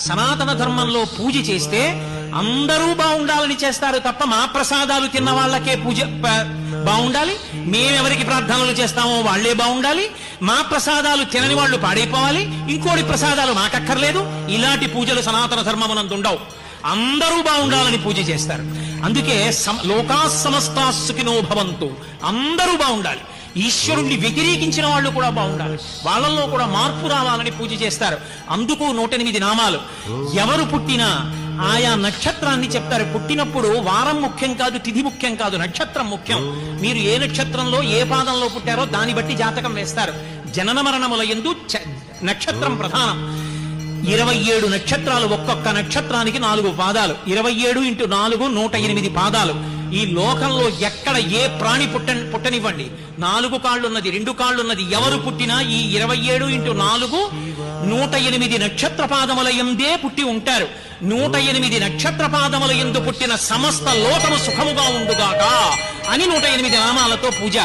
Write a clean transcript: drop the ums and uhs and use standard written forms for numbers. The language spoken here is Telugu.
సనాతన ధర్మంలో పూజ చేస్తే అందరూ బాగుండాలని చేస్తారు తప్ప మా ప్రసాదాలు తిన్న వాళ్ళకే పూజ బాగుండాలి, మేమెవరికి ప్రార్థనలు చేస్తామో వాళ్లే బాగుండాలి, మా ప్రసాదాలు తినని వాళ్ళు పాడైపోవాలి, ఇంకోటి ప్రసాదాలు మాకక్కర్లేదు. ఇలాంటి పూజలు సనాతన ధర్మమునందుండవు. అందరూ బాగుండాలని పూజ చేస్తారు. అందుకే లోకా సమస్తా సుఖినో భవంతు, అందరూ బాగుండాలి. ఈశ్వరుణ్ణి వ్యతిరేకించిన వాళ్ళు కూడా బాగుండాలి, వాళ్ళల్లో కూడా మార్పు రావాలని పూజ చేస్తారు. అందుకు 108 నామాలు. ఎవరు పుట్టినా ఆయా నక్షత్రాన్ని చెప్తారు. పుట్టినప్పుడు వారం ముఖ్యం కాదు, తిథి ముఖ్యం కాదు, నక్షత్రం ముఖ్యం. మీరు ఏ నక్షత్రంలో ఏ పాదంలో పుట్టారో దాన్ని బట్టి జాతకం వేస్తారు. జనన మరణముల యందు నక్షత్రం ప్రధానం. 27 నక్షత్రాలు, ఒక్కొక్క నక్షత్రానికి 4 పాదాలు. 27 × 4 108 పాదాలు. ఈ లోకంలో ఎక్కడ ఏ ప్రాణి పుట్టనివ్వండి, 4 కాళ్ళున్నది, 2 కాళ్ళున్నది ఎవరు పుట్టినా ఈ 27 × 4 108 నక్షత్ర పాదముల యందే పుట్టి ఉంటారు. 108 నక్షత్ర పాదముల యందు పుట్టిన సమస్త లోకము సుఖముగా ఉండుగాక అని 108 నామాలతో పూజ.